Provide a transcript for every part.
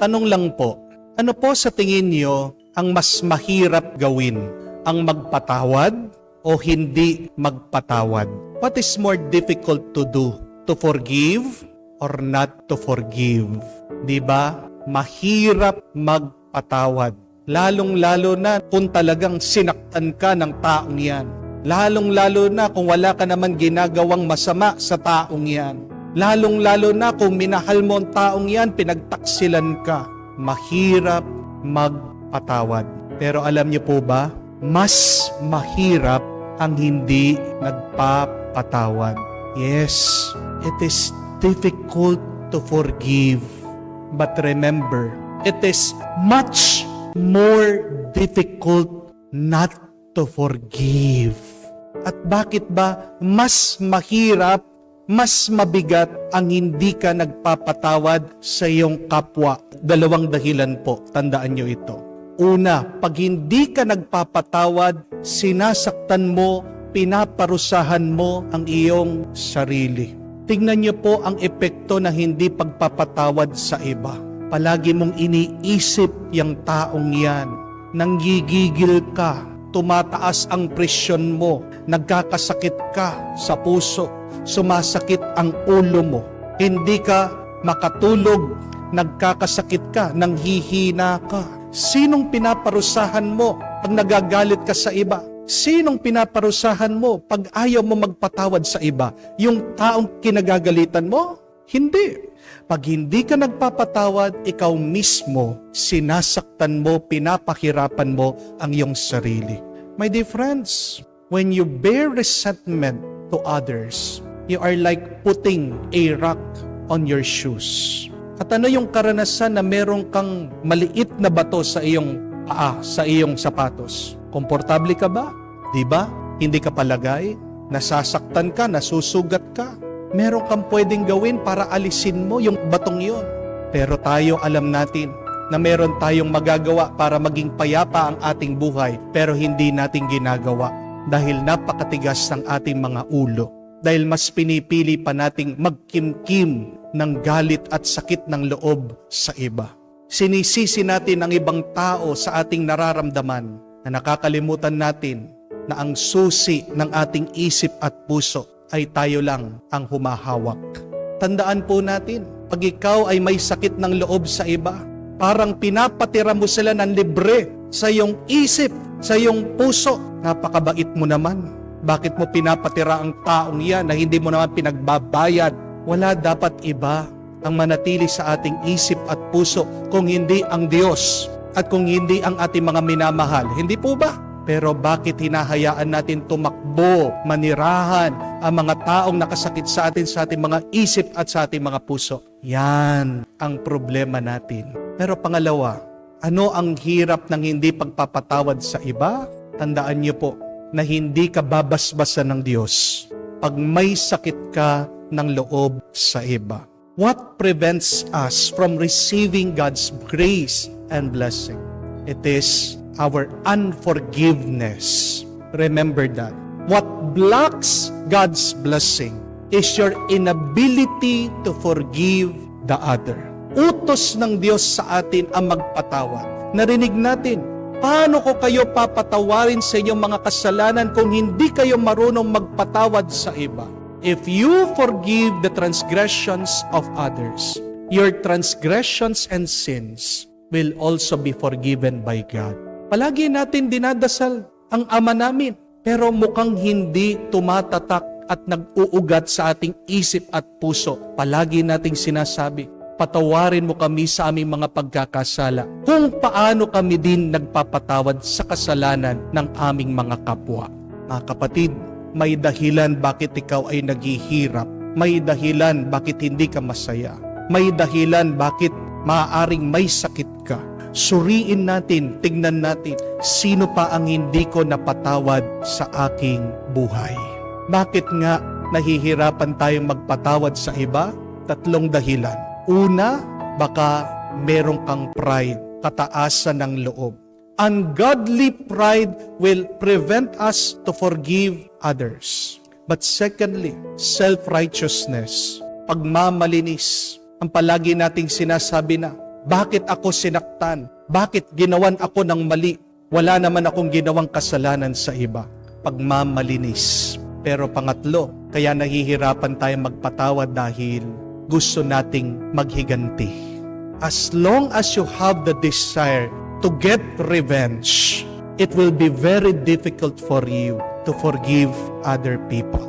Tanong lang po, ano po sa tingin niyo ang mas mahirap gawin? Ang magpatawad o hindi magpatawad? What is more difficult to do? To forgive or not to forgive? Diba? Mahirap magpatawad. Lalong-lalo na kung talagang sinaktan ka ng taong yan. Lalong-lalo na kung wala ka naman ginagawang masama sa taong yan. Lalong-lalo na kung minahal mo ang taong yan, pinagtaksilan ka. Mahirap magpatawad. Pero alam niyo po ba, mas mahirap ang hindi nagpapatawad. Yes, it is difficult to forgive. But remember, it is much more difficult not to forgive. At bakit ba mas mahirap, mas mabigat ang hindi ka nagpapatawad sa iyong kapwa? Dalawang dahilan po, tandaan nyo ito. Una, pag hindi ka nagpapatawad, sinasaktan mo, pinaparusahan mo ang iyong sarili. Tingnan nyo po ang epekto na hindi pagpapatawad sa iba. Palagi mong iniisip yung taong yan. Nanggigigil ka, tumataas ang presyon mo, nagkakasakit ka sa puso, sumasakit ang ulo mo, hindi ka makatulog, nagkakasakit ka, nanghihina ka. Sinong pinaparusahan mo pag nagagalit ka sa iba? Sinong pinaparusahan mo pag ayaw mo magpatawad sa iba? Yung taong kinagagalitan mo? Hindi. Pag hindi ka nagpapatawad, ikaw mismo, sinasaktan mo, pinapahirapan mo ang iyong sarili. My dear friends, when you bear resentment to others, you are like putting a rock on your shoes. At ano yung karanasan na meron kang maliit na bato sa iyong paa, sa iyong sapatos? Komportable ka ba? Di ba? Hindi ka palagay? Nasasaktan ka, nasusugat ka? Meron kang pwedeng gawin para alisin mo yung batong yon. Pero tayo alam natin na meron tayong magagawa para maging payapa ang ating buhay, pero hindi natin ginagawa dahil napakatigas ng ating mga ulo. Dahil mas pinipili pa nating magkimkim ng galit at sakit ng loob sa iba. Sinisisi natin ang ibang tao sa ating nararamdaman na nakakalimutan natin na ang susi ng ating isip at puso ay tayo lang ang humahawak. Tandaan po natin, pag ikaw ay may sakit ng loob sa iba, parang pinapatira mo sila ng libre sa iyong isip, sa iyong puso. Napakabait mo naman. Bakit mo pinapatira ang taong yan na hindi mo naman pinagbabayad? Wala dapat iba ang manatili sa ating isip at puso kung hindi ang Diyos at kung hindi ang ating mga minamahal. Hindi po ba? Pero bakit hinahayaan natin tumakbo, manirahan ang mga taong nakasakit sa atin sa ating mga isip at sa ating mga puso? Yan ang problema natin. Pero pangalawa, ano ang hirap ng hindi pagpapatawad sa iba? Tandaan niyo po na hindi ka babasbasan ng Diyos pag may sakit ka ng loob sa iba. What prevents us from receiving God's grace and blessing? It is our unforgiveness. Remember that. What blocks God's blessing is your inability to forgive the other. Utos ng Diyos sa atin ang magpatawad. Narinig natin, paano ko kayo papatawarin sa inyong mga kasalanan kung hindi kayo marunong magpatawad sa iba? If you forgive the transgressions of others, your transgressions and sins will also be forgiven by God. Palagi natin dinadasal ang Ama namin, pero mukhang hindi tumatatak at nag-uugat sa ating isip at puso. Palagi nating sinasabi, patawarin mo kami sa aming mga pagkakasala, kung paano kami din nagpapatawad sa kasalanan ng aming mga kapwa. Mga kapatid, may dahilan bakit ikaw ay naghihirap. May dahilan bakit hindi ka masaya. May dahilan bakit maaaring may sakit ka. Suriin natin, tignan natin, sino pa ang hindi ko napatawad sa aking buhay. Bakit nga nahihirapan tayong magpatawad sa iba? Tatlong dahilan. Una, baka meron kang pride, kataasan ng loob. Ungodly pride will prevent us to forgive others. But secondly, self-righteousness, pagmamalinis. Ang palagi nating sinasabi na, Bakit ako sinaktan? Bakit ginawan ako ng mali? Wala naman akong ginawang kasalanan sa iba. Pagmamalinis. Pero pangatlo, kaya nahihirapan tayong magpatawad dahil gusto nating maghiganti. As long as you have the desire to get revenge, it will be very difficult for you to forgive other people.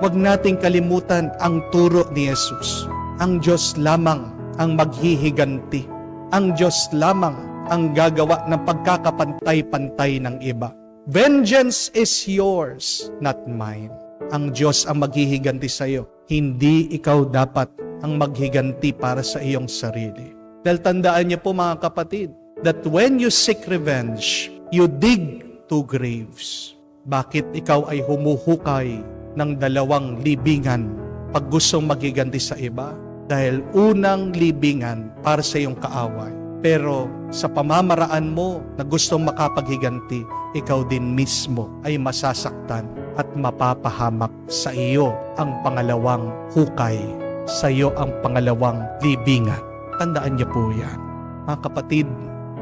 Huwag nating kalimutan ang turo ni Jesus. Ang Diyos lamang ang maghihiganti. Ang Diyos lamang ang gagawa ng pagkakapantay-pantay ng iba. Vengeance is yours, not mine. Ang Diyos ang maghihiganti sa iyo. Hindi ikaw dapat ang maghiganti para sa iyong sarili. Dahil tandaan niyo po mga kapatid, that when you seek revenge, you dig two graves. Bakit ikaw ay humuhukay ng dalawang libingan pag gustong maghiganti sa iba? Dahil unang libingan para sa iyong kaaway. Pero sa pamamaraan mo na gustong makapaghiganti, ikaw din mismo ay masasaktan at mapapahamak. Sa iyo ang pangalawang hukay. Sa iyo ang pangalawang libingan. Tandaan niyo po yan. Mga kapatid,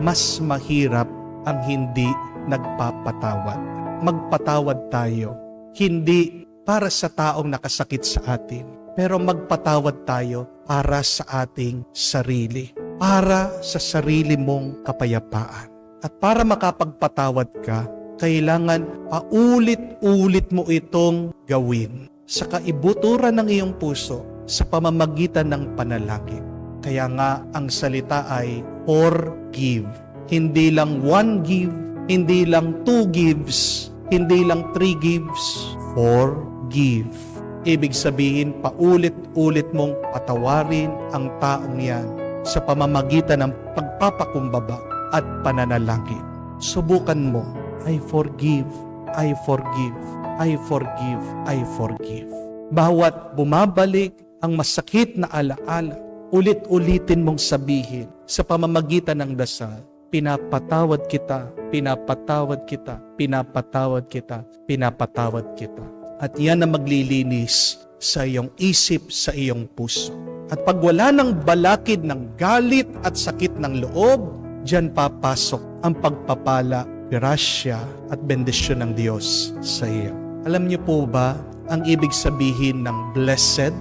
mas mahirap ang hindi nagpapatawad. Magpatawad tayo. Hindi para sa taong nakasakit sa atin, pero magpatawad tayo para sa ating sarili. Para sa sarili mong kapayapaan. At para makapagpatawad ka, kailangan paulit-ulit mo itong gawin sa kaibuturan ng iyong puso sa pamamagitan ng panalangin. Kaya nga ang salita ay forgive. Hindi lang one give, hindi lang two gives, hindi lang three gives. Forgive. Ibig sabihin, paulit-ulit mong patawarin ang taong yan sa pamamagitan ng pagpapakumbaba at pananalangin. Subukan mo, I forgive, I forgive, I forgive, I forgive. Bawat bumabalik ang masakit na alaala, ulit-ulitin mong sabihin sa pamamagitan ng dasal, pinapatawad kita, pinapatawad kita, pinapatawad kita, pinapatawad kita. At yan ang maglilinis sa iyong isip, sa iyong puso. At pag wala ng balakid ng galit at sakit ng loob, diyan papasok ang pagpapala, grasya at bendisyon ng Diyos sa iyo. Alam niyo po ba ang ibig sabihin ng blessed?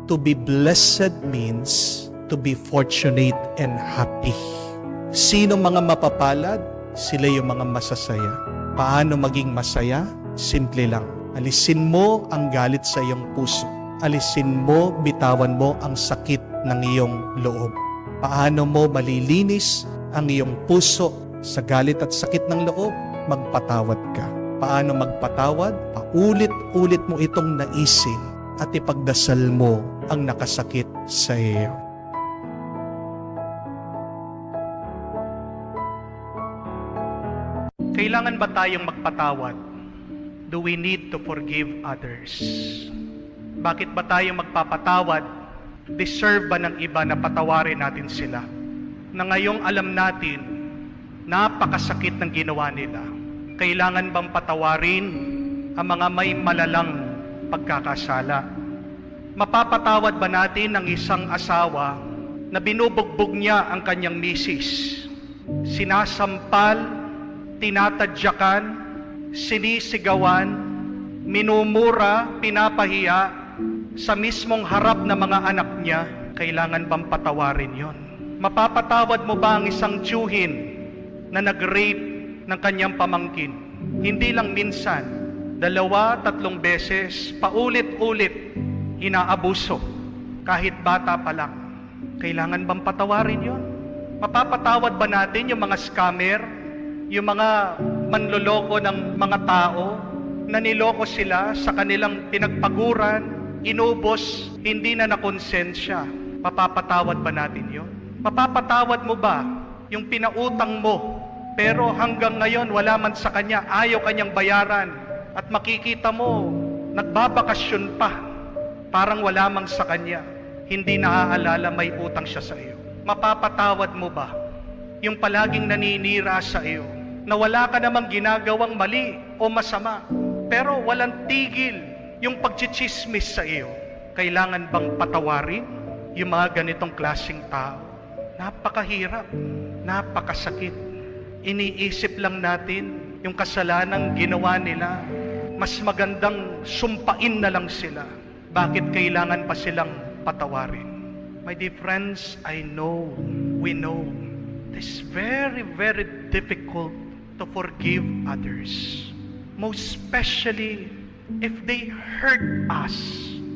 To be blessed means to be fortunate and happy. Sino mga mapapalad? Sila yung mga masasaya. Paano maging masaya? Simple lang. Alisin mo ang galit sa iyong puso. Alisin mo, bitawan mo ang sakit ng iyong loob. Paano mo malilinis ang iyong puso sa galit at sakit ng loob? Magpatawad ka. Paano magpatawad? Paulit-ulit mo itong naisin at ipagdasal mo ang nakasakit sa iyo. Kailangan ba tayong magpatawad? Do we need to forgive others? Bakit ba tayo magpapatawad? Deserve ba ng iba na patawarin natin sila? Na ngayong alam natin, napakasakit ng ginawa nila. Kailangan bang patawarin ang mga may malalang pagkakasala? Mapapatawad ba natin ang isang asawa na binubugbog niya ang kanyang misis? Sinasampal, tinatadyakan, sinisigawan, minumura, pinapahiya sa mismong harap ng mga anak niya. Kailangan bang patawarin yon? Mapapatawad mo ba ang isang tiyuhin na nag-rape ng kanyang pamangkin? Hindi lang minsan, 2-3 beses, paulit-ulit, inaabuso, kahit bata pa lang. Kailangan bang patawarin yon? Mapapatawad ba natin yung mga scammer, yung mga manloloko ng mga tao, na niloko sila sa kanilang pinagpaguran, inubos, hindi na nakonsensya? Mapapatawad ba natin yon? Mapapatawad mo ba yung pinautang mo, pero hanggang ngayon wala man sa kanya, ayaw kanyang bayaran, at makikita mo, nagbabakasyon pa, parang wala man sa kanya, hindi naaalala may utang siya sa iyo? Mapapatawad mo ba yung palaging naninira sa iyo, na wala ka namang ginagawang mali o masama, pero walang tigil yung pagchichismis sa iyo? Kailangan bang patawarin yung mga ganitong klaseng tao? Napakahirap, napakasakit. Iniisip lang natin yung kasalanang ginawa nila. Mas magandang sumpain na lang sila. Bakit kailangan pa silang patawarin? My dear friends, I know, we know, it's very, very difficult to forgive others. Most especially if they hurt us.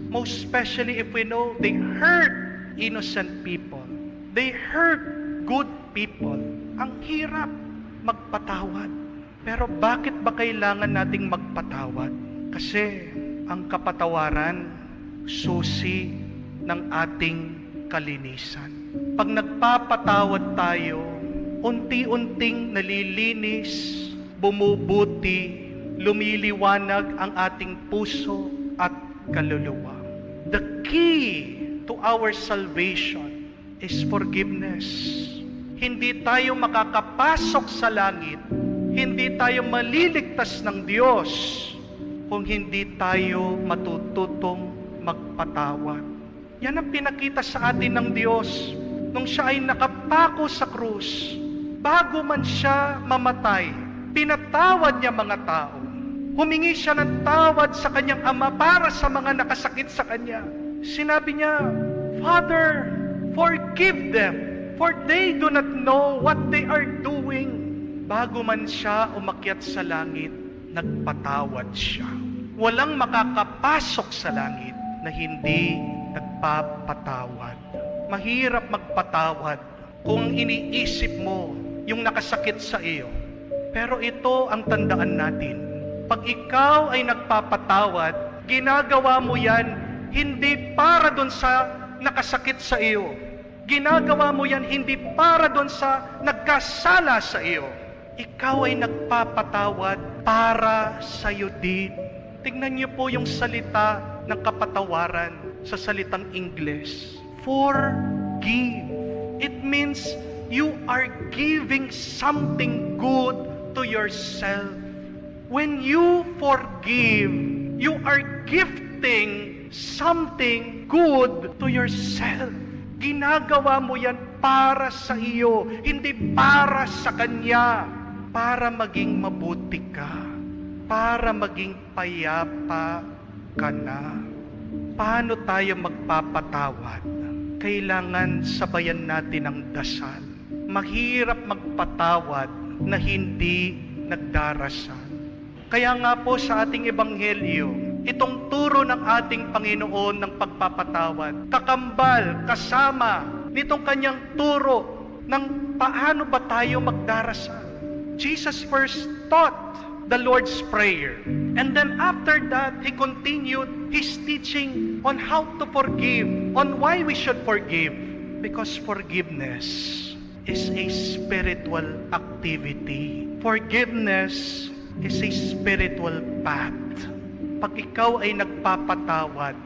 Most especially if we know they hurt innocent people. They hurt good people. Ang hirap magpatawad. Pero bakit ba kailangan nating magpatawad? Kasi ang kapatawaran, susi ng ating kalinisan. Pag nagpapatawad tayo, unti-unting nalilinis, bumubuti, lumiliwanag ang ating puso at kaluluwa. The key to our salvation is forgiveness. Hindi tayo makakapasok sa langit, hindi tayo maliligtas ng Diyos kung hindi tayo matututong magpatawad. Yan ang pinakita sa atin ng Diyos nung siya ay nakapako sa krus. Bago man siya mamatay, pinatawad niya mga tao. Humingi siya ng tawad sa kanyang ama para sa mga nakasakit sa kanya. Sinabi niya, Father, forgive them, for they do not know what they are doing. Bago man siya umakyat sa langit, nagpatawad siya. Walang makakapasok sa langit na hindi nagpapatawad. Mahirap magpatawad kung iniisip mo yung nakasakit sa iyo. Pero ito ang tandaan natin. Pag ikaw ay nagpapatawad, ginagawa mo yan hindi para doon sa nakasakit sa iyo. Ginagawa mo yan hindi para doon sa nagkasala sa iyo. Ikaw ay nagpapatawad para sa iyo din. Tingnan niyo po yung salita ng kapatawaran sa salitang English. Forgive. It means you are giving something good to yourself. When you forgive, you are gifting something good to yourself. Ginagawa mo yan para sa iyo, hindi para sa kanya. Para maging mabuti ka. Para maging payapa ka na. Paano tayo magpapatawad? Kailangan sabayan natin ang dasal. Mahirap magpatawad na hindi nagdarasal. Kaya nga po sa ating ebanghelyo, itong turo ng ating Panginoon ng pagpapatawad, kakambal, kasama nitong kanyang turo ng paano ba tayo magdarasal. Jesus first taught the Lord's Prayer. And then after that, He continued His teaching on how to forgive, on why we should forgive. Because forgiveness is a spiritual activity. Forgiveness is a spiritual path. Pag ikaw ay nagpapatawad,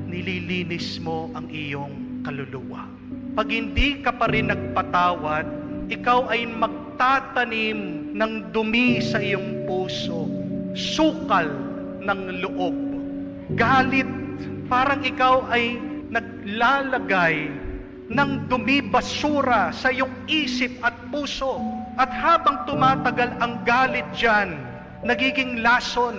nililinis mo ang iyong kaluluwa. Pag hindi ka pa rin nagpatawad, ikaw ay magtatanim ng dumi sa iyong puso, sukal ng loob, galit. Parang ikaw ay naglalagay ng dumi, basura sa iyong isip at puso. At habang tumatagal ang galit dyan, nagiging lason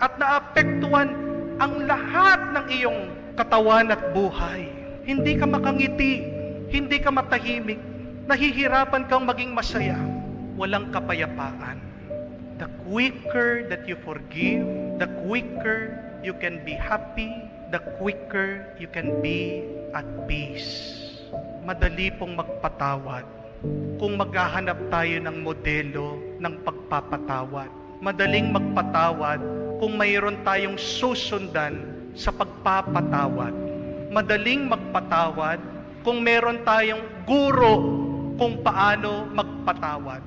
at naapektuhan ang lahat ng iyong katawan at buhay. Hindi ka makangiti, hindi ka matahimik, nahihirapan kang maging masaya, walang kapayapaan. The quicker that you forgive, the quicker you can be happy, the quicker you can be at peace. Madali pong magpatawad kung maghahanap tayo ng modelo ng pagpapatawad. Madaling magpatawad kung mayroon tayong susundan sa pagpapatawad. Madaling magpatawad kung meron tayong guro kung paano magpatawad.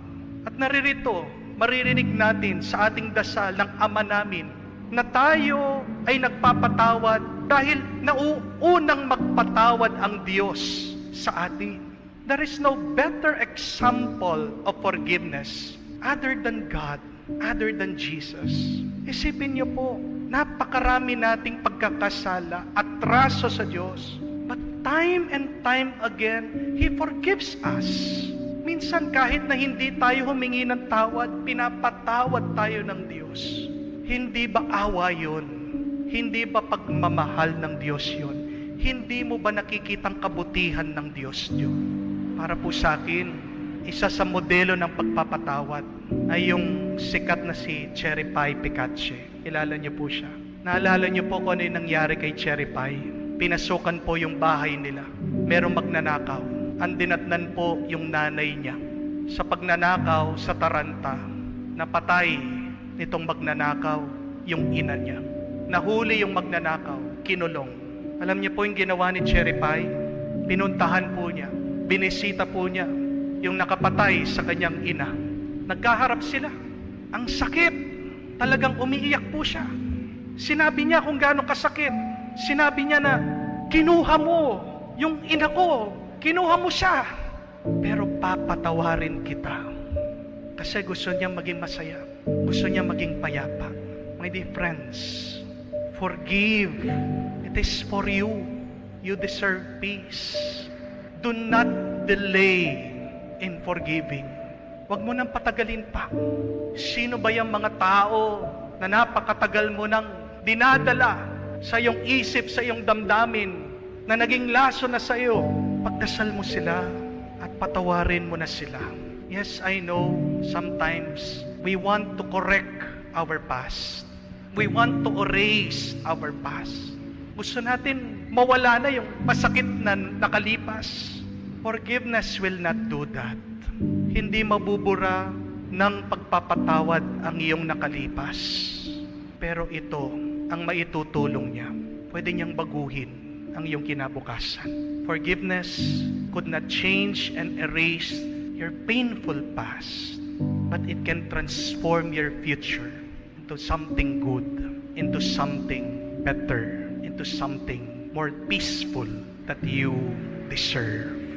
At naririto, maririnig natin sa ating dasal ng Ama namin na tayo ay nagpapatawad dahil nauunang magpatawad ang Diyos sa atin. There is no better example of forgiveness other than God, other than Jesus. Isipin niyo po, napakarami nating pagkakasala at traso sa Diyos. Ba't time and time again, He forgives us. Minsan kahit na hindi tayo humingi ng tawad, pinapatawad tayo ng Diyos. Hindi ba awa yun? Hindi ba pagmamahal ng Diyos yun? Hindi mo ba nakikitang kabutihan ng Diyos yun? Para po sa akin, isa sa modelo ng pagpapatawad ay yung sikat na si Cherry Pie Picache. Kilala niyo po siya. Naalala niyo po kung ano yung nangyari kay Cherry Pie? Pinasukan po yung bahay nila. Merong magnanakaw. Ang dinatnan po yung nanay niya. Sa pagnanakaw sa taranta, napatay nitong magnanakaw yung ina niya. Nahuli yung magnanakaw, kinulong. Alam niyo po yung ginawa ni Cherry Pie? Pinuntahan po niya, binisita po niya yung nakapatay sa kanyang ina. Nagkaharap sila. Ang sakit. Talagang umiiyak po siya. Sinabi niya kung gaano kasakit. Sinabi niya na, kinuha mo yung ina ko. Kinuha mo siya. Pero papatawarin kita. Kasi gusto niya maging masaya. Gusto niya maging payapa. My dear friends, forgive. It is for you. You deserve peace. Do not delay in forgiving. Huwag mo nang patagalin pa. Sino ba yung mga tao na napakatagal mo nang dinadala sa iyong isip, sa iyong damdamin, na naging laso na sa iyo? Pagdasal mo sila at patawarin mo na sila. Yes, I know sometimes we want to correct our past. We want to erase our past. Gusto natin mawala na yung masakit na nakalipas. Forgiveness will not do that. Hindi mabubura ng pagpapatawad ang iyong nakalipas. Pero ito ang maitutulong niya. Pwede niyang baguhin ang iyong kinabukasan. Forgiveness could not change and erase your painful past, but it can transform your future into something good, into something better, into something more peaceful that you deserve.